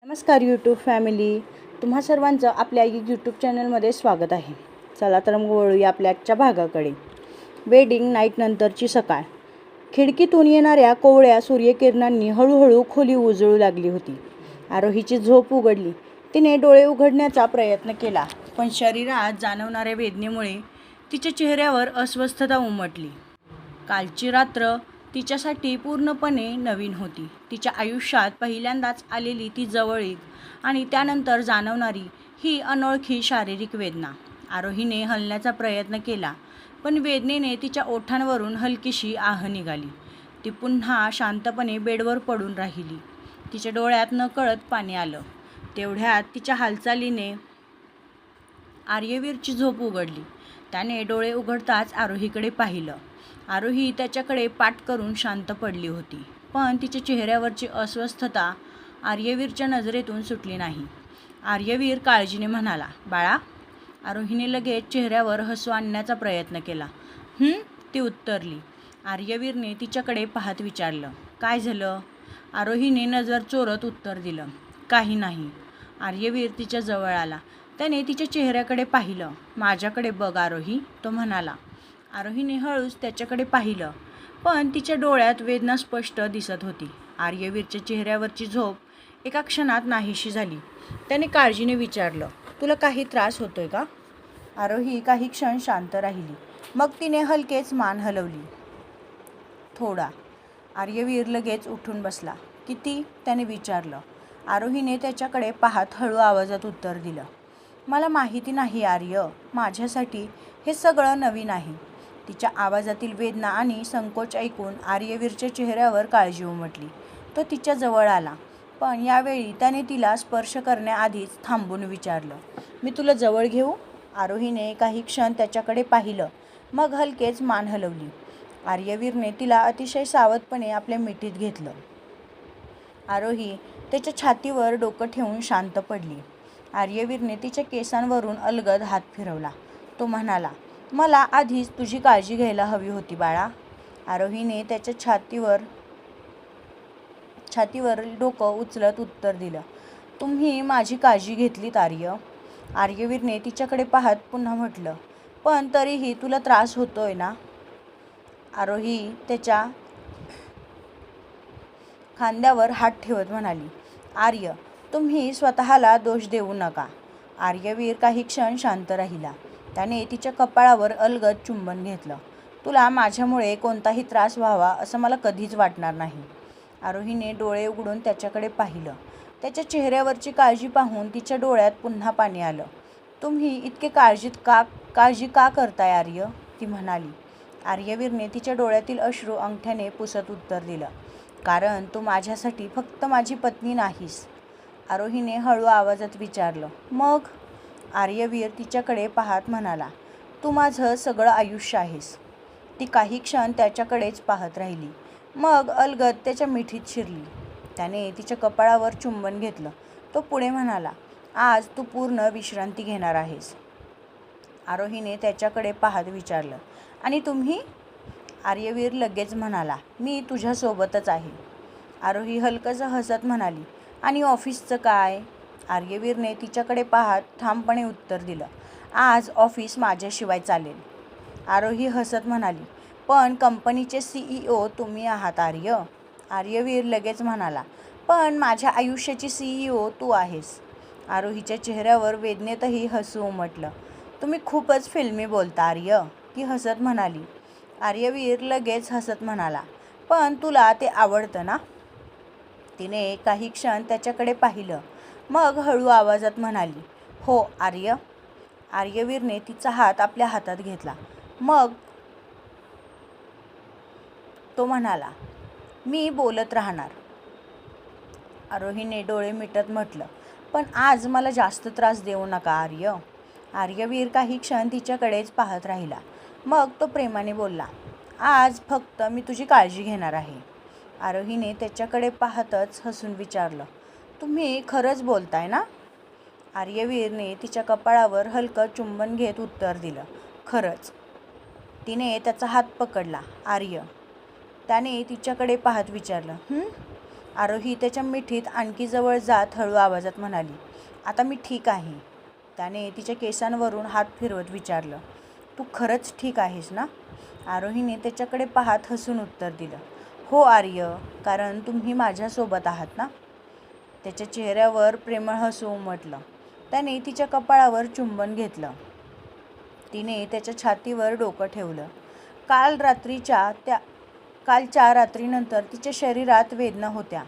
नमस्कार YouTube family, तुम्हा सर्वांचं आपल्या यूट्यूब चॅनलमध्ये स्वागत आहे. चला तर मग वळूया आपल्या आजच्या भागाकडे. वेडिंग नाईटनंतरची सकाळ. खिडकीतून येणाऱ्या कोवळ्या सूर्यकिरणांनी हळूहळू खोली उजळू लागली होती. आरोहीची झोप उघडली. तिने डोळे उघडण्याचा प्रयत्न केला, पण शरीरात जाणवणाऱ्या वेदनेमुळे तिच्या चेहऱ्यावर अस्वस्थता उमटली. कालची रात्र तिच्यासाठी पूर्णपणे नवीन होती. तिच्या आयुष्यात पहिल्यांदाच आलेली ती जवळीक आणि त्यानंतर जाणवणारी ही अनोळखी शारीरिक वेदना. आरोहीने हलण्याचा प्रयत्न केला, पण वेदनेने तिच्या ओठांवरून हलकीशी आह निघाली. ती पुन्हा शांतपणे बेडवर पडून राहिली. तिच्या डोळ्यात नकळत पाणी आलं. तेवढ्यात तिच्या हालचालीने आर्यवीरची झोप उघडली. त्याने डोळे उघडताच आरोहीकडे पाहिलं. आरोही त्याच्याकडे पाठ करून शांत पडली होती, पण तिच्या चेहऱ्यावरची अस्वस्थता आर्यवीरच्या नजरेतून सुटली नाही. आर्यवीर काळजीने म्हणाला, बाळा. आरोहीने लगेच चेहऱ्यावर हसू आणण्याचा प्रयत्न केला. ती उत्तरली. आर्यवीरने तिच्याकडे पाहत विचारलं, काय झालं? आरोहीने नजर चोरत उत्तर दिलं, काही नाही. आर्यवीर तिच्या जवळ आला. त्याने तिच्या चेहऱ्याकडे पाहिलं. माझ्याकडे बघ आरोही, तो म्हणाला. आरोहीने हळूच त्याच्याकडे पाहिलं, पण तिच्या डोळ्यात वेदना स्पष्ट दिसत होती. आर्यवीरच्या चेहऱ्यावरची झोप एका क्षणात नाहीशी झाली. त्याने काळजीने विचारलं, तुला काही त्रास होतोय का? आरोही काही क्षण शांत राहिली. मग तिने हलकेच मान हलवली. थोडा. आर्यवीर लगेच उठून बसला. किती? त्याने विचारलं. आरोहीने त्याच्याकडे पाहत हळू आवाजात उत्तर दिलं, मला माहिती नाही आर्य, माझ्यासाठी हे सगळं नवीन आहे. तिच्या आवाजातील वेदना आणि संकोच ऐकून आर्यवीरच्या चेहऱ्यावर काळजी उमटली. तो तिच्या जवळ आला, पण यावेळी त्याने तिला स्पर्श करण्याआधीच थांबून विचारलं, मी तुला जवळ घेऊ? आरोहीने काही क्षण त्याच्याकडे पाहिलं, मग हलकेच मान हलवली. आर्यवीरने तिला अतिशय सावधपणे आपल्या मिठीत घेतलं. आरोही त्याच्या छातीवर डोकं ठेवून शांत पडली. आर्यवीरने तिच्या केसांवरून अलगद हात फिरवला. तो म्हणाला, मला आधीच तुझी काळजी घ्यायला हवी होती बाळा. आरोहीने त्याच्या छातीवर डोकं उचलत उत्तर दिलं, तुम्ही माझी काळजी घेतलीत आर्य. आर्यवीरने तिच्याकडे पाहत पुन्हा म्हटलं, पण तरीही तुला त्रास होतोय ना? आरोही त्याच्या खांद्यावर हात ठेवत म्हणाली, आर्य, तुम्ही स्वतःला दोष देऊ नका. आर्यवीर काही क्षण शांत राहिला. त्याने तिच्या कपाळावर अलगद चुंबन घेतलं. तुला माझ्यामुळे कोणताही त्रास व्हावा असं मला कधीच वाटणार नाही. आरोहीने डोळे उघडून त्याच्याकडे पाहिलं. त्याच्या चेहऱ्यावरची काळजी पाहून तिच्या डोळ्यात पुन्हा पाणी आलं. तुम्ही इतके काळजी का करताय आर्य? ती म्हणाली. आर्यवीरने तिच्या डोळ्यातील अश्रू अंगठ्याने पुसत उत्तर दिलं, कारण तू माझ्यासाठी फक्त माझी पत्नी नाहीस. आरोहीने हळू आवाजात विचारलं, मग? आर्यवीर तिच्याकडे पाहत म्हणाला, तू माझं सगळं आयुष्य आहेस. ती काही क्षण त्याच्याकडेच पाहत राहिली, मग अलगद त्याच्या मिठीत शिरली. त्याने तिच्या कपाळावर चुंबन घेतलं. तो पुढे म्हणाला, आज तू पूर्ण विश्रांती घेणार आहेस. आरोहीने त्याच्याकडे पाहत विचारलं, आणि तुम्ही? आर्यवीर लगेच म्हणाला, मी तुझ्यासोबतच आहे. आरोही हलकंसं हसत म्हणाली, आणि ऑफिसचं काय? आर्यवीरने तिच्याकडे पाहत ठामपणे उत्तर दिलं, आज ऑफिस माझ्याशिवाय चालेल. आरोही हसत म्हणाली, पण कंपनीचे CEO तुम्ही आहात आर्य. आर्यवीर लगेच म्हणाला, पण माझ्या आयुष्याची CEO तू आहेस. आरोहीच्या चेहऱ्यावर वेदनेतही हसू उमटलं. तुम्ही खूपच फिल्मी बोलता आर्य, ती हसत म्हणाली. आर्यवीर लगेच हसत म्हणाला, पण तुला ते आवडतं ना? तिने काही क्षण त्याच्याकडे पाहिलं, मग हळू आवाजात म्हणाली, हो आर्य. आर्यवीरने तिचा हात आपल्या हातात घेतला. मग तो म्हणाला, मी बोलत राहणार. आरोहीने डोळे मिटत म्हटलं, पण आज मला जास्त त्रास देऊ नका आर्य. आर्यवीर काही क्षण तिच्याकडेच पाहत राहिला. मग तो प्रेमाने बोलला, आज फक्त मी तुझी काळजी घेणार आहे. आरोहीने त्याच्याकडे पाहतच हसून विचारलं, तुम्ही खरंच बोलताय ना? आर्यवीरने तिच्या कपाळावर हलकं चुंबन घेत उत्तर दिलं, खरंच. तिने त्याचा हात पकडला. आर्य. त्याने तिच्याकडे पाहत विचारलं, आरोही त्याच्या मिठीत आणखी जवळ जात हळू आवाजात म्हणाली, आता मी ठीक आहे. त्याने तिच्या केसांवरून हात फिरवत विचारलं, तू खरंच ठीक आहेस ना? आरोहीने त्याच्याकडे पाहत हसून उत्तर दिलं, हो आर्य, कारण तुम्ही माझ्यासोबत आहात ना. त्याच्या चेहऱ्यावर प्रेमळ हसू उमटलं. त्याने तिच्या कपाळावर चुंबन घेतलं. तिने त्याच्या छातीवर डोकं ठेवलं. कालच्या रात्रीनंतर तिच्या शरीरात वेदना होत्या,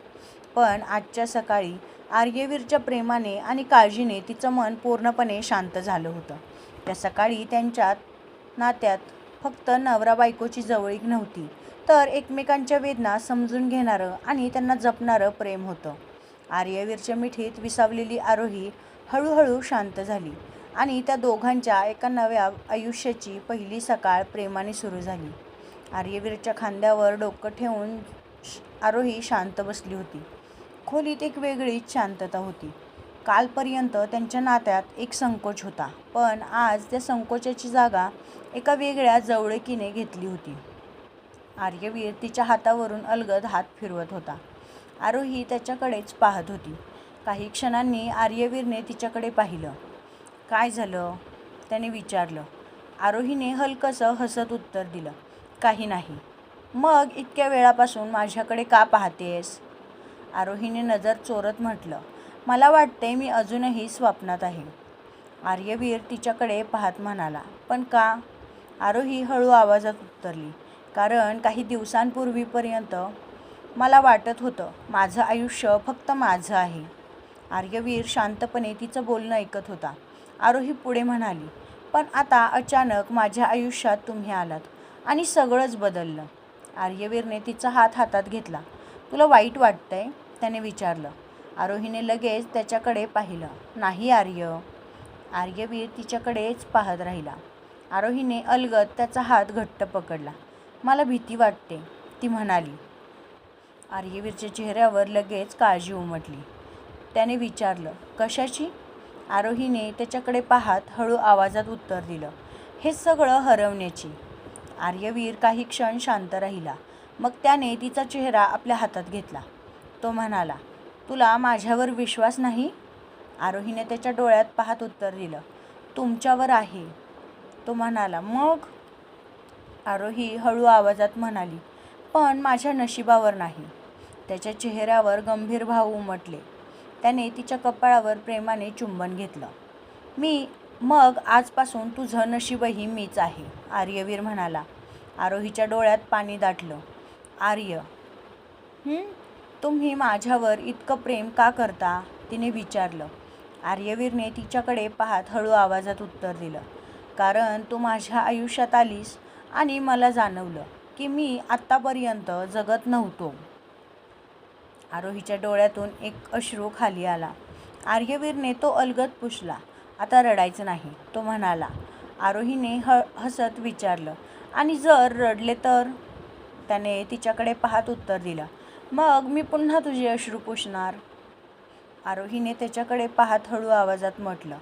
पण आजच्या सकाळी आर्यवीरच्या प्रेमाने आणि काळजीने तिचं मन पूर्णपणे शांत झालं होतं. त्या सकाळी त्यांच्या नात्यात फक्त नवरा बायकोची जवळीक नव्हती, तर एकमेकांच्या वेदना समजून घेणारं आणि त्यांना जपणारं प्रेम होतं. आर्यवीरच्या मिठीत विसावलेली आरोही हळूहळू शांत झाली आणि त्या दोघांच्या एका नव्या आयुष्याची पहिली सकाळ प्रेमाने सुरू झाली. आर्यवीरच्या खांद्यावर डोकं ठेवून आरोही शांत बसली होती. खोलीत एक वेगळीच शांतता होती. कालपर्यंत त्यांच्या नात्यात एक संकोच होता, पण आज त्या संकोचाची जागा एका वेगळ्या जवळकीने घेतली होती. आर्यवीर तिच्या हातावरून अलगद हात फिरवत होता. आरोही त्याच्याकडेच पाहत होती. काही क्षणांनी आर्यवीरने तिच्याकडे पाहिलं. काय झालं? त्याने विचारलं. आरोहीने हलकंसं हसत उत्तर दिलं, काही नाही. मग इतक्या वेळापासून माझ्याकडे का पाहतेस? आरोहीने नजर चोरत म्हटलं, मला वाटते मी अजूनही स्वप्नात आहे. आर्यवीर तिच्याकडे पाहत म्हणाला, पण का? आरोही हळू आवाजात उत्तरली, कारण काही दिवसांपूर्वीपर्यंत मला वाटत होतं माझं आयुष्य फक्त माझं आहे. आर्यवीर शांतपणे तिचं बोलणं ऐकत होता. आरोही पुढे म्हणाली, पण आता अचानक माझ्या आयुष्यात तुम्ही आलात आणि सगळंच बदललं. आर्यवीरने तिचा हात हातात घेतला. तुला वाईट वाटतंय? त्याने विचारलं. आरोहीने लगेच त्याच्याकडे पाहिलं. नाही आर्य. आर्यवीर तिच्याकडेच पाहत राहिला. आरोहीने अलगद त्याचा हात घट्ट पकडला. मला भीती वाटते, ती म्हणाली. आर्यवीरच्या चेहऱ्यावर लगेच काळजी उमटली. त्याने विचारलं, कशाची? आरोहीने त्याच्याकडे पाहत हळू आवाजात उत्तर दिलं, हे सगळं हरवण्याची. आर्यवीर काही क्षण शांत राहिला. मग त्याने तिचा चेहरा आपल्या हातात घेतला. तो म्हणाला, तुला माझ्यावर विश्वास नाही? आरोहीने त्याच्या डोळ्यात पाहत उत्तर दिलं, तुमच्यावर आहे. तो म्हणाला, मग? आरोही हळू आवाजात म्हणाली, पण माझ्या नशिबावर नाही. त्याच्या चेहऱ्यावर गंभीर भाव उमटले. त्याने तिच्या कपाळावर प्रेमाने चुंबन घेतलं. मग आजपासून तुझं नशीबही मीच आहे, आर्यवीर म्हणाला. आरोहीच्या डोळ्यात पाणी दाटलं. आर्य, तुम्ही माझ्यावर इतकं प्रेम का करता? तिने विचारलं. आर्यवीरने तिच्याकडे पाहत हळू आवाजात उत्तर दिलं, कारण तू माझ्या आयुष्यात आलीस आणि मला जाणवलं की मी आत्तापर्यंत जगत नव्हतो. आरोहीच्या डोळ्यातून एक अश्रू खाली आला. आर्यवीरने तो अलगद पुसला. आता रडायचं नाही, तो म्हणाला. आरोहीने हसत विचारलं, आणि जर रडले तर? त्याने तिच्याकडे पाहत उत्तर दिलं, मग मी पुन्हा तुझे अश्रू पुसणार. आरोहीने त्याच्याकडे पाहत हळू आवाजात म्हटलं,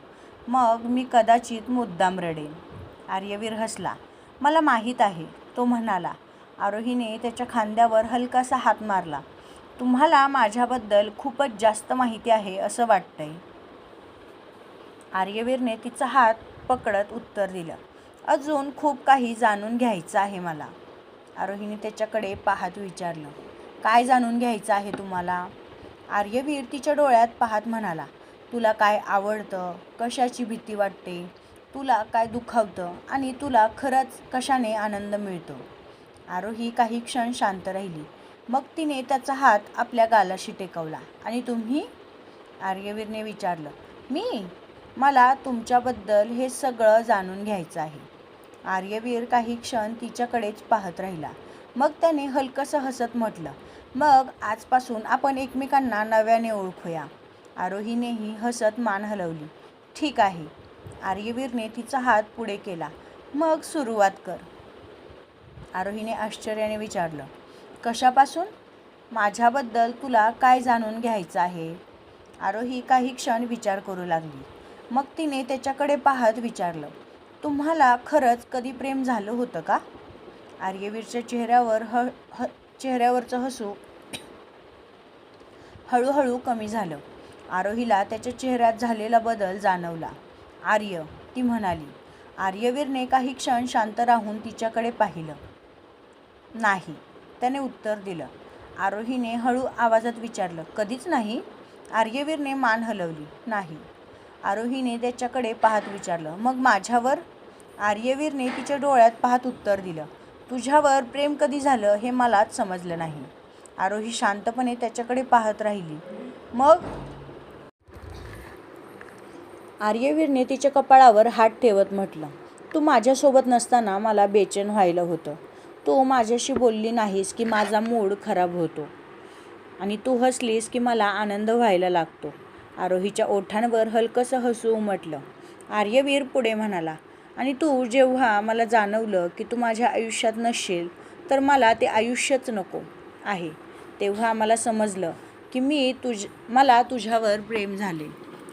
मग मी कदाचित मुद्दाम रडेन. आर्यवीर हसला. मला माहीत आहे, तो म्हणाला. आरोहीने त्याच्या खांद्यावर हलकासा हात मारला. तुम्हाला माझ्याबद्दल खूपच जास्त माहिती आहे असं वाटतंय. आर्यवीरने तिचा हात पकडत उत्तर दिलं, अजून खूप काही जाणून घ्यायचं आहे मला. आरोहीने त्याच्याकडे पाहत विचारलं, काय जाणून घ्यायचं आहे तुम्हाला? आर्यवीर तिच्या डोळ्यात पाहत म्हणाला, तुला काय आवडतं, कशाची भीती वाटते, तुला काय दुखावतं आणि तुला खरंच कशाने आनंद मिळतो. आरोही काही क्षण शांत राहिली. मग तिने त्याचा हात आपल्या गालाशी टेकवला. आणि तुम्ही? आर्यवीरने विचारलं. मला तुमच्याबद्दल हे सगळं जाणून घ्यायचं आहे. आर्यवीर काही क्षण तिच्याकडेच पाहत राहिला. मग त्याने हलकंसं हसत म्हटलं, मग आजपासून आपण एकमेकांना नव्याने ओळखूया. आरोहीनेही हसत मान हलवली. ठीक आहे. आर्यवीरने तिचा हात पुढे केला. मग सुरुवात कर. आरोहीने आश्चर्याने विचारलं, कशापासून? माझ्याबद्दल तुला काय जाणून घ्यायचं आहे? आरोही काही क्षण विचार करू लागली. मग तिने त्याच्याकडे पाहत विचारलं, तुम्हाला खरंच कधी प्रेम झालं होतं का? आर्यवीरच्या चेहऱ्यावरचं हसू हळूहळू कमी झालं. आरोहीला त्याच्या चेहऱ्यात झालेला बदल जाणवला. आर्य, ती म्हणाली. आर्यवीरने काही क्षण शांत राहून तिच्याकडे पाहिलं. नाही, त्याने उत्तर दिलं. आरोहीने हळू आवाजात विचारलं. कधीच नाही? आर्यवीरने मान हलवली. नाही. आरोहीने त्याच्याकडे पाहत विचारलं. मग माझ्यावर? आर्यवीरने तिच्या डोळ्यात पाहत उत्तर दिलं. तुझ्यावर प्रेम कधी झालं हे मलाच समजलं नाही. आरोही शांतपणे त्याच्याकडे पाहत राहिली. मग? आर्यवीरने तिच्या कपाळावर हात ठेवत म्हटलं. तू माझ्यासोबत नसताना मला बेचैन व्हायला होतं. तू माझ्याशी बोलली नाहीस की माझा मूड खराब होतो आणि तू हसलीस की मला आनंद व्हायला लागतो. आरोहीच्या ओठांवर हलकंसं हसू उमटलं. आर्यवीर पुढे म्हणाला. आणि तू जेव्हा मला जाणवलं की तू माझ्या आयुष्यात नसशील तर मला ते आयुष्यच नको आहे, तेव्हा मला समजलं की मला तुझ्यावर प्रेम झाले.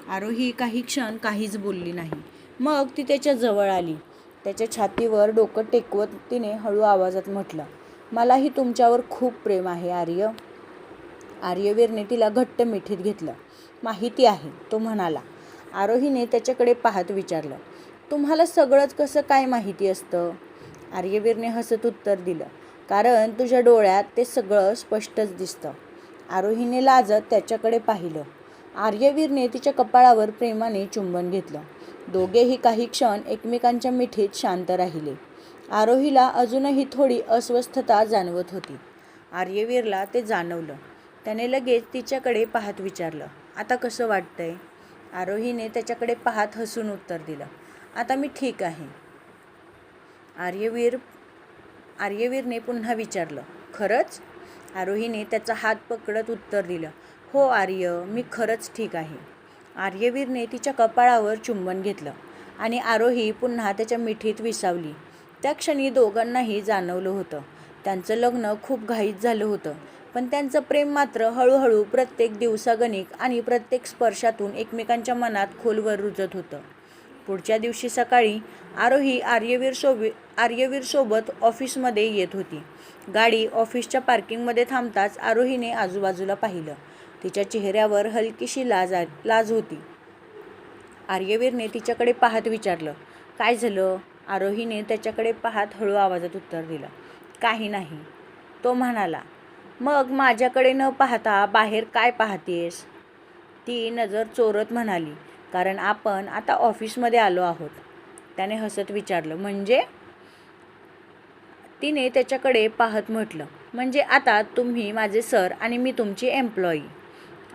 आरोही काही क्षण काहीच बोलली नाही. मग ती त्याच्या जवळ आली. त्याच्या छातीवर डोकं टेकवत तिने हळू आवाजात म्हटलं. मलाही तुमच्यावर खूप प्रेम आहे आर्य. आर्यवीरने तिला घट्ट मिठीत घेतलं. माहिती आहे, तो म्हणाला. आरोहीने त्याच्याकडे पाहत विचारलं. तुम्हाला सगळंच कसं काय माहिती असतं? आर्यवीरने हसत उत्तर दिलं. कारण तुझ्या डोळ्यात ते सगळं स्पष्टच दिसतं. आरोहीने लाजत त्याच्याकडे पाहिलं. आर्यवीरने तिच्या कपाळावर प्रेमाने चुंबन घेतलं. दोघेही काही क्षण एकमेकांच्या मिठीत शांत राहिले. आरोहीला अजूनही थोडी अस्वस्थता जाणवत होती. आर्यवीरला ते जाणवलं. त्याने लगेच तिच्याकडे पाहत विचारलं. आता कसं वाटतंय? आरोहीने त्याच्याकडे पाहत हसून उत्तर दिलं. आता मी ठीक आहे. आर्यवीरने पुन्हा विचारलं. खरंच? आरोहीने त्याचा हात पकडत उत्तर दिलं. हो आर्य, मी खरंच ठीक आहे. आर्यवीरने तिच्या कपाळावर चुंबन घेतलं आणि आरोही पुन्हा त्याच्या मिठीत विसावली. त्या क्षणी दोघांनाही जाणवलं होतं त्यांचं लग्न खूप घाईत झालं होतं, पण त्यांचं प्रेम मात्र हळूहळू प्रत्येक दिवसागणिक आणि प्रत्येक स्पर्शातून एकमेकांच्या मनात खोलवर रुजत होतं. पुढच्या दिवशी सकाळी आरोही आर्यवीरसोबत ऑफिसमध्ये येत होती. गाडी ऑफिसच्या पार्किंगमध्ये थांबताच आरोहीने आजूबाजूला पाहिलं. तिच्या चेहऱ्यावर हलकीशी लाज होती. आर्यवीरने तिच्याकडे पाहत विचारलं. काय झालं? आरोहीने त्याच्याकडे पाहत हळू आवाजात उत्तर दिलं. काही नाही, तो म्हणाला. मग माझ्याकडे न पाहता बाहेर काय पाहतेस? ती नजर चोरत म्हणाली. कारण आपण आता ऑफिसमध्ये आलो आहोत. त्याने हसत विचारलं. म्हणजे? तिने त्याच्याकडे पाहत म्हटलं. म्हणजे आता तुम्ही माझे सर आणि मी तुमची एम्प्लॉई.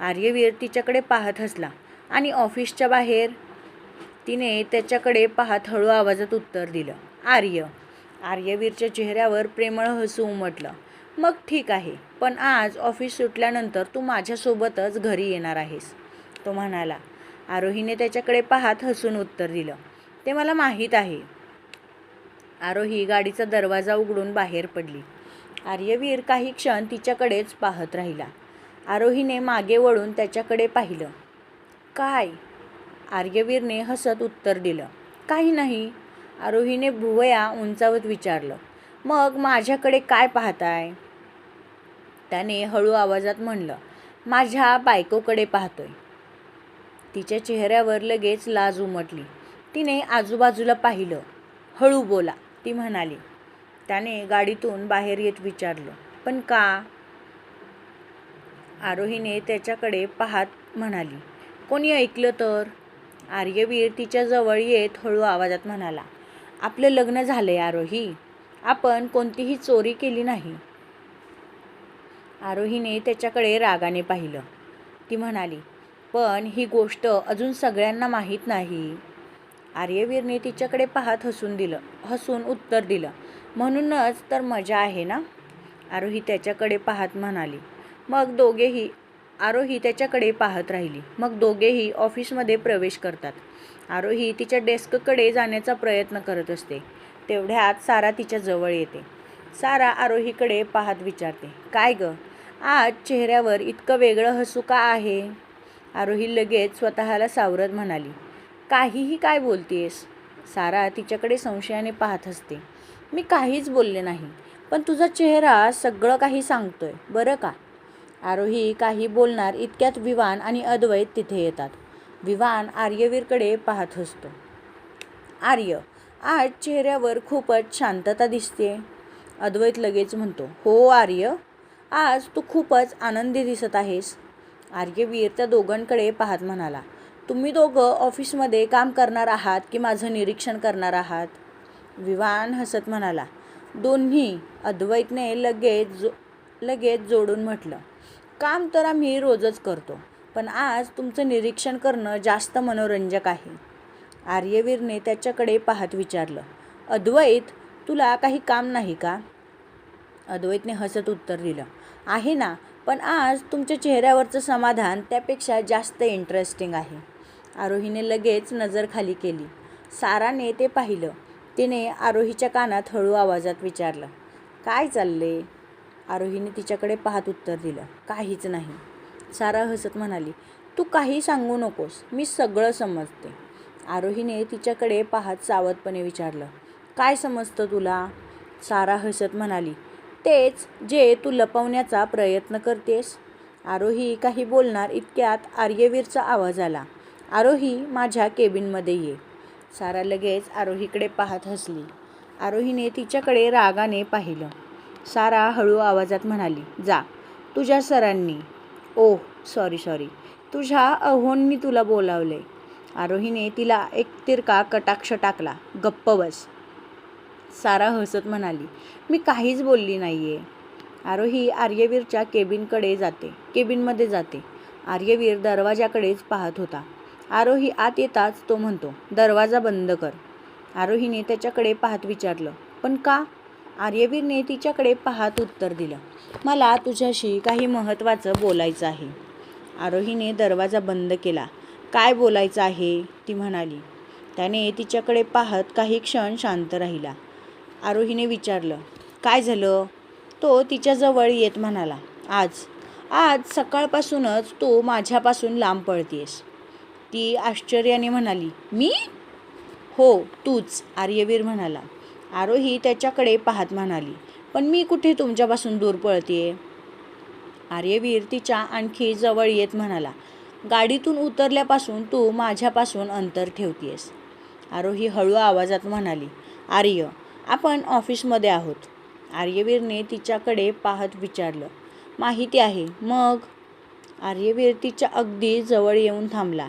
आर्यवीर तिच्याकडे पाहत हसला. आणि ऑफिसच्या बाहेर? तिने त्याच्याकडे पाहत हळू आवाजात उत्तर दिलं. आर्य. आर्यवीरच्या चेहऱ्यावर प्रेमळ हसू उमटलं. मग ठीक आहे, पण आज ऑफिस सुटल्यानंतर तू माझ्यासोबतच घरी येणार आहेस, तो म्हणाला. आरोहीने त्याच्याकडे पाहत हसून उत्तर दिलं. ते मला माहीत आहे. आरोही गाडीचा दरवाजा उघडून बाहेर पडली. आर्यवीर काही क्षण तिच्याकडेच पाहत राहिला. आरोहीने मागे वळून त्याच्याकडे पाहिलं. काय? आर्यवीरने हसत उत्तर दिलं. काही नाही. आरोहीने भुवया उंचावत विचारलं. मग माझ्याकडे काय पाहताय? त्याने हळू आवाजात म्हणलं. माझ्या बायकोकडे पाहतोय. तिच्या चेहऱ्यावर लगेच लाज उमटली. तिने आजूबाजूला पाहिलं. हळू बोला, ती म्हणाली. त्याने गाडीतून बाहेर येत विचारलं. पण का? आरोहीने त्याच्याकडे पाहत म्हणाली. कोणी ऐकलं तर? आर्यवीर तिच्याजवळ येत हळू आवाजात म्हणाला. आपलं लग्न झालंय आरोही. आपण कोणतीही चोरी केली नाही. आरोहीने त्याच्याकडे रागाने पाहिलं. ती म्हणाली. पण ही गोष्ट अजून सगळ्यांना माहीत नाही. आर्यवीरने तिच्याकडे पाहत हसून उत्तर दिलं. म्हणूनच तर मजा आहे ना? आरोही त्याच्याकडे पाहत म्हणाली. आरोही त्याच्याकडे पाहत राहिली. मग दोघेही ऑफिसमध्ये प्रवेश करतात. आरोही तिच्या डेस्ककडे जाण्याचा प्रयत्न करत असते. तेवढ्यात सारा तिच्या जवळ येते. सारा आरोहीकडे पाहत विचारते. काय गं, आज चेहऱ्यावर इतकं वेगळं हसू का आहे? आरोही लगेच स्वतःला सावरत म्हणाली. काहीही काय बोलतेस? सारा तिच्याकडे संशयाने पाहत असते. मी काहीच बोलले नाही, पण तुझा चेहरा सगळं काही सांगतोय बरं का? आरोही काही बोलणार इतक्यात विवान आणि अद्वैत तिथे येतात. विवान आर्यवीरकडे पाहत हसतो. आर्य, आज चेहऱ्यावर खूपच शांतता दिसते. अद्वैत लगेच म्हणतो, हो आर्य, आज तू खूपच आनंदी दिसत आहेस. आर्यवीर त्या दोघांकडे पाहत म्हणाला, तुम्ही दोघं ऑफिसमध्ये काम करणार आहात की माझं निरीक्षण करणार आहात? विवान हसत म्हणाला, दोन्ही. अद्वैतने लगेच जोडून म्हटलं, काम तर आम्ही रोजच करतो, पण आज तुमचं निरीक्षण करणं जास्त मनोरंजक आहे. आर्यवीरने त्याच्याकडे पाहत विचारलं, अद्वैत, तुला काही काम नाही का? अद्वैतने हसत उत्तर दिलं, आहे ना, पण आज तुमच्या चेहऱ्यावरचं समाधान त्यापेक्षा जास्त इंटरेस्टिंग आहे. आरोहीने लगेच नजर खाली केली. साराने ते पाहिलं. तिने आरोहीच्या कानात हळू आवाजात विचारलं, काय चालले? आरोहीने तिच्याकडे पाहत उत्तर दिलं, काहीच नाही. सारा हसत म्हणाली, तू काही सांगू नकोस, मी सगळं समजते. आरोहीने तिच्याकडे पाहत सावधपणे विचारलं, काय समजतं तुला? सारा हसत म्हणाली, तेच जे तू लपवण्याचा प्रयत्न करतेस. आरोही काही बोलणार इतक्यात आर्यवीरचा आवाज आला, आरोही, माझ्या केबिनमध्ये ये. सारा लगेच आरोहीकडे पाहत हसली. आरोहीने तिच्याकडे रागाने पाहिलं. सारा हळू आवाजात म्हणाली, जा, तुझ्या सरांनी, ओह सॉरी, तुझ्या अहोंनी तुला बोलावले. आरोहीने तिला एक तिरका कटाक्ष टाकला, गप्प बस. सारा हसत म्हणाली, मी काहीच बोलली नाहीये. आरोही आर्यवीरच्या केबिनमध्ये जाते. आर्यवीर दरवाजाकडेच पाहत होता. आरोही आत येताच तो म्हणतो, दरवाजा बंद कर. आरोहीने त्याच्याकडे पाहत विचारलं, पण का? आर्यवीरने तिच्याकडे पाहत उत्तर दिलं, मला तुझ्याशी काही महत्त्वाचं बोलायचं आहे. आरोहीने दरवाजा बंद केला. काय बोलायचं आहे? ती म्हणाली. त्याने तिच्याकडे पाहत काही क्षण शांत राहिला. आरोहीने विचारलं, काय झालं? तो तिच्याजवळ येत म्हणाला, आज सकाळपासूनच तू माझ्यापासून लांब पळतेस. ती आश्चर्याने म्हणाली, मी? हो, तूच, आर्यवीर म्हणाला. आरोही त्याच्याकडे पाहत म्हणाली, पण मी कुठे तुमच्यापासून दूर पळतेय? आर्यवीर तिच्या आणखी जवळ येत म्हणाला, गाडीतून उतरल्यापासून तू माझ्यापासून अंतर ठेवतेस. आरोही हळू आवाजात म्हणाली, आर्य, आपण ऑफिसमध्ये आहोत. आर्यवीरने तिच्याकडे पाहत विचारलं, माहिती आहे, मग? आर्यवीर तिच्या अगदी जवळ येऊन थांबला.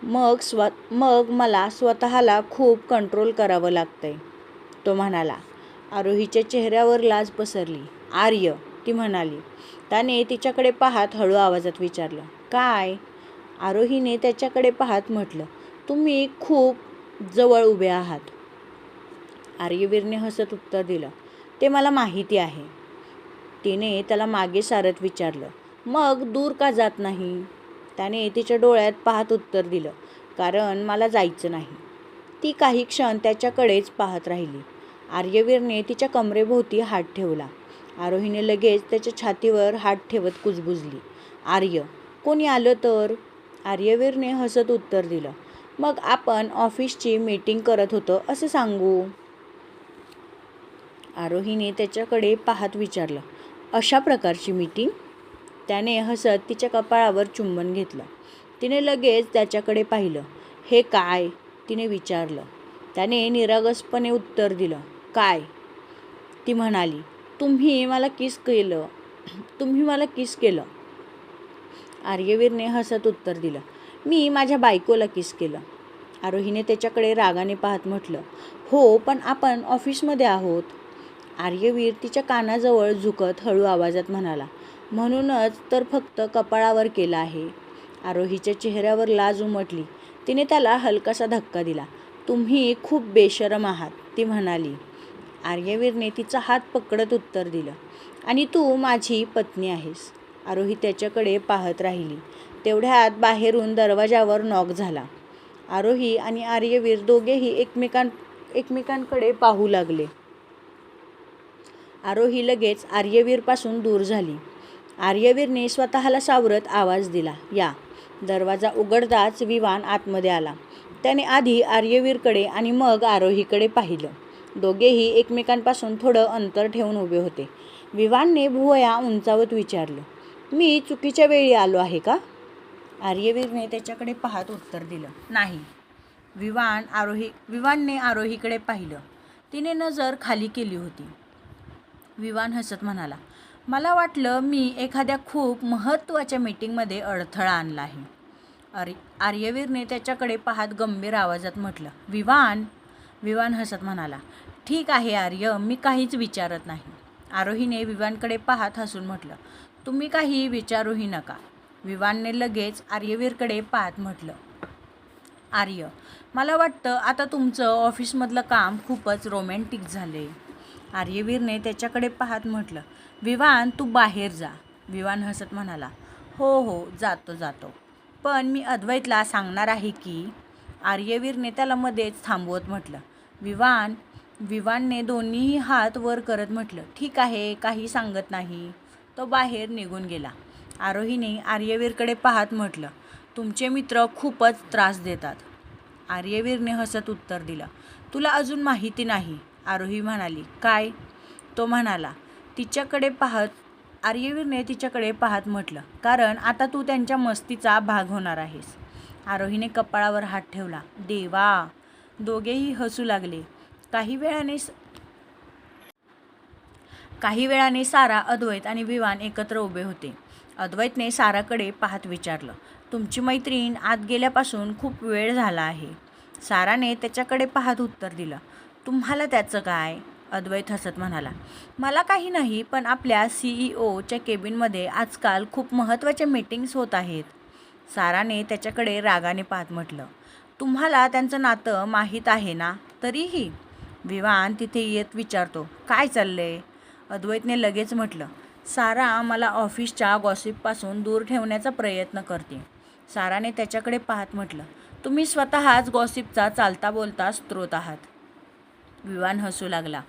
मग मला स्वतःला खूप कंट्रोल करावं लागतंय, तो म्हणाला. आरोहीच्या चेहऱ्यावर लाज पसरली. आर्य, ती म्हणाली. त्याने तिच्याकडे पाहत हळू आवाजात विचारलं, काय? आरोहीने त्याच्याकडे पाहत म्हटलं, तुम्ही खूप जवळ उभे आहात. आर्यवीरने हसत उत्तर दिलं, ते मला माहिती आहे. तिने त्याला मागे सारत विचारलं, मग दूर का जात नाही? त्याने तिच्या डोळ्यात पाहत उत्तर दिलं, कारण मला जायचं नाही. ती काही क्षण त्याच्याकडेच पाहत राहिली. आर्यवीरने तिच्या कमरेभोवती हात ठेवला. आरोहीने लगेच त्याच्या छातीवर हात ठेवत कुजबुजली, आर्य, कोणी आलं तर? आर्यवीरने हसत उत्तर दिलं, मग आपण ऑफिसची मीटिंग करत होतो असं सांगू. आरोहीने त्याच्याकडे पाहत विचारलं, अशा प्रकारची मीटिंग? त्याने हसत तिच्या कपाळावर चुंबन घेतलं. तिने लगेच त्याच्याकडे पाहिलं. हे काय? तिने विचारलं. त्याने निरागसपणे उत्तर दिलं, काय? ती म्हणाली, तुम्ही मला किस केलं. आर्यवीरने हसत उत्तर दिलं, मी माझ्या बायकोला किस केलं. आरोहीने त्याच्याकडे रागाने पाहत म्हटलं, हो, पण आपण ऑफिसमध्ये आहोत. आर्यवीर तिच्या कानाजवळ झुकत हळू आवाजात म्हणाला, म्हणूनच तर फक्त कपाळावर केलं आहे. आरोहीच्या चेहऱ्यावर लाज उमटली. तिने त्याला हलकासा धक्का दिला. तुम्ही खूप बेशरम आहात, ती म्हणाली. आर्यवीरने तिचा हात पकडत उत्तर दिलं, आणि तू माझी पत्नी आहेस. आरोही त्याच्याकडे पाहत राहिली. तेवढ्यात बाहेरून दरवाजावर नॉक झाला. आरोही आणि आर्यवीर दोघेही एकमेकांकडे पाहू लागले. आरोही लगेच आर्यवीरपासून दूर झाली. आर्यवीरने स्वतःला सावरत आवाज दिला, या. दरवाजा उघडताच विवान आतमध्ये आला. त्याने आधी आर्यवीरकडे आणि मग आरोहीकडे पाहिलं. दोघेही एकमेकांपासून थोडं अंतर ठेवून उभे होते. विवानने भुवया उंचावत विचारलं, मी चुकीच्या वेळी आलो आहे का? आर्यवीरने त्याच्याकडे पाहत उत्तर दिलं. नाही. विवानने आरोहीकडे पाहिलं. तिने नजर खाली केली होती. विवान हसत म्हणाला, मला वाटलं मी एखाद्या खूप महत्त्वाच्या मीटिंगमध्ये अडथळा आणला आहे. आर्यवीरने त्याच्याकडे पाहत गंभीर आवाजात म्हटलं. विवान हसत म्हणाला, ठीक आहे आर्य, मी काहीच विचारत नाही. आरोहीने विवानकडे पाहत हसून म्हटलं, तुम्ही काही विचारूही नका. विवानने लगेच आर्यवीरकडे पाहत म्हटलं, आर्य, मला वाटतं आता तुमचं ऑफिसमधलं काम खूपच रोमॅन्टिक झाले. आर्यवीरने त्याच्याकडे पाहत म्हटलं, विवान तू बाहेर जा. विवान हसत म्हणाला, हो जातो. पण मी अद्वैतला सांगणार आहे की. आर्यवीरने त्याला मध्येच थांबवत म्हटलं. विवानने दोन्हीही हात वर करत म्हटलं, ठीक आहे, काही सांगत नाही. तो बाहेर निघून गेला. आरोहीने आर्यवीरकडे पाहत म्हटलं, तुमचे मित्र खूपच त्रास देतात. आर्यवीरने हसत उत्तर दिलं, तुला अजून माहिती नाही. आरोही म्हणाली, काय? तो म्हणाला, आर्यवीरने तिच्याकडे पाहत म्हटलं, कारण आता तू त्यांच्या मस्तीचा भाग होणार आहेस. आरोहीने कपाळावर हात ठेवला. देवा! दोघेही हसू लागले. काही वेळाने सारा, अद्वैत आणि विवान एकत्र उभे होते. अद्वैतने साराकडे पाहत विचारलं, तुमची मैत्रीण आत गेल्यापासून खूप वेळ झाला आहे. साराने त्याच्याकडे पाहत उत्तर दिलं, तुम्हाला त्याचं काय? अद्वैत हसत म्हणाला, मला काही नाही, पण आपल्या CEO च्या केबिनमध्ये आजकाल खूप महत्त्वाच्या मीटिंग्स होत आहेत. साराने त्याच्याकडे रागाने पाहत म्हटलं, तुम्हाला त्यांचं नातं माहीत आहे ना? तरीही? विवान तिथे येत विचारतो, काय चाललंय? अद्वैतने लगेच म्हटलं, सारा मला ऑफिसच्या गॉसिपपासून दूर ठेवण्याचा प्रयत्न करते. साराने त्याच्याकडे पाहत म्हटलं, तुम्ही स्वतःच गॉसिपचा चालता बोलता स्रोत आहात. विवान हसू लागला.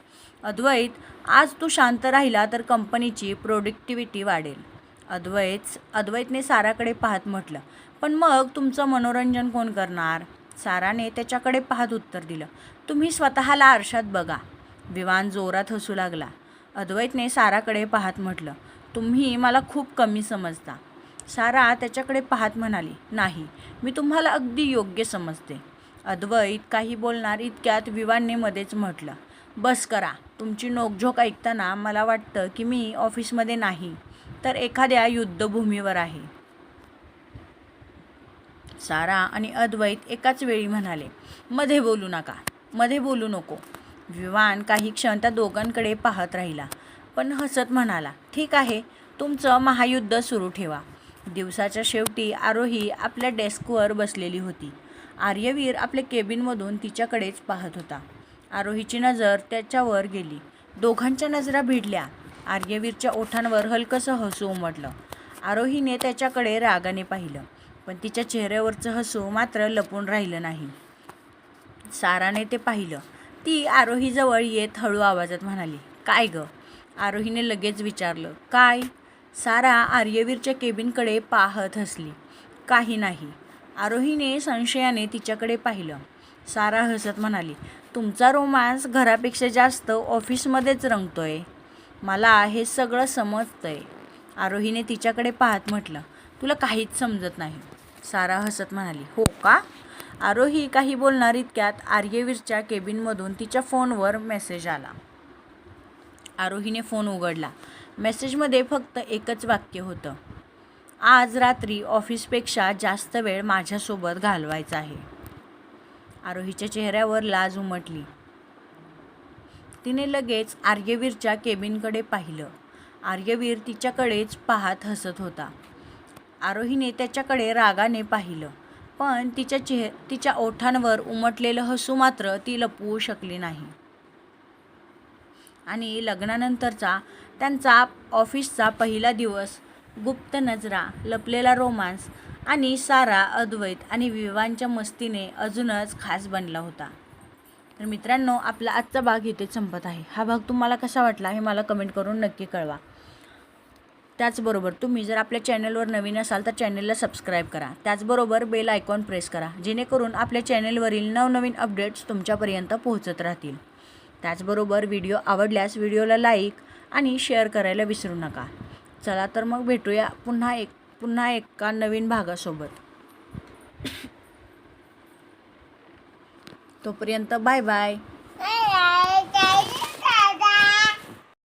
अद्वैत, आज तू शांत राहिला तर कंपनीची प्रोडक्टिव्हिटी वाढेल. अद्वैतने साराकडे पाहत म्हटलं, पण मग तुमचं मनोरंजन कोण करणार? साराने त्याच्याकडे पाहत उत्तर दिलं, तुम्ही स्वतःला आरशात बघा. विवान जोरात हसू लागला. अद्वैतने साराकडे पाहत म्हटलं, तुम्ही मला खूप कमी समजता. सारा त्याच्याकडे पाहत म्हणाली, नाही, मी तुम्हाला अगदी योग्य समजते. अद्वैत काही बोलणार इतक्यात विवानने मध्येच म्हटलं, बस करा. तुमची नोकझोक ऐकताना मला वाटतं की मी ऑफिसमध्ये नाही तर एखाद्या युद्धभूमीवर आहे. सारा आणि अद्वैत एकाच वेळी म्हणाले, मध्ये बोलू नको. विवान काही क्षण त्या दोघांकडे पाहत राहिला, पण हसत म्हणाला, ठीक आहे, तुमचं महायुद्ध सुरू ठेवा. दिवसाच्या शेवटी आरोही आपल्या डेस्कवर बसलेली होती. आर्यवीर आपल्या केबिनमधून तिच्याकडेच पाहत होता. आरोहीची नजर त्याच्यावर गेली. दोघांच्या नजरा भिडल्या. आर्यवीरच्या ओठांवर हलकंसं हसू उमटलं. आरोहीने त्याच्याकडे रागाने पाहिलं, पण तिच्या चेहऱ्यावरचं हसू मात्र लपून राहिलं नाही. साराने ते पाहिलं. ती आरोहीजवळ येत हळू आवाजात म्हणाली, काय गं? आरोहीने लगेच विचारलं, काय? सारा आर्यवीरच्या केबिनकडे पाहत हसली. काही नाही. आरोहीने संशयाने तिच्याकडे पाहिलं. सारा हसत म्हणाली, तुमचा रोमांस घरापेक्षा जास्त ऑफिसमध्येच रंगतोय. मला हे सगळं समजतंय. आरोहीने तिच्याकडे पाहत म्हटलं, तुला काहीच समजत नाही. सारा हसत म्हणाली, हो का? आरोही काही बोलणार इतक्यात आर्यवीरच्या केबिनमधून तिच्या फोनवर मेसेज आला. आरोहीने फोन उघडला. मेसेजमध्ये फक्त एकच वाक्य होतं, आज रात्री ऑफिसपेक्षा जास्त वेळ माझ्यासोबत घालवायचा आहे. आरोहीच्या चेहऱ्यावर लाज उमटली. तिने लगेच आर्यवीरच्या केबिनकडे पाहिलं. आर्यवीर तिच्याकडेच पाहत हसत होता. आरोहीने त्याच्याकडे रागाने पाहिलं, पण तिच्या ओठांवर उमटलेलं हसू मात्र ती लपवू शकली नाही. आणि लग्नानंतरचा त्यांचा ऑफिसचा पहिला दिवस, गुप्त नजरा, लपलेला रोमांस आणि सारा, अद्वैत आणि विवानच्या मस्तीने अजूनच खास बनला होता. तर मित्रांनो, आपला आजचा भाग इथेच संपत आहे. हा भाग तुम्हाला कसा वाटला हे मला कमेंट करून नक्की कळवा. त्याचबरोबर तुम्ही जर आपल्या चॅनलवर नवीन असाल तर चॅनलला सबस्क्राईब करा. त्याचबरोबर बेल आयकॉन प्रेस करा, जेणेकरून आपल्या चॅनलवरील नवनवीन अपडेट्स तुमच्यापर्यंत पोहोचत राहतील. त्याचबरोबर व्हिडिओ आवडल्यास व्हिडिओला लाईक आणि शेअर करायला विसरू नका. चला तर मग भेटूया पुन्हा एका नवीन भागासोबत. तोपर्यंत बाय बाय.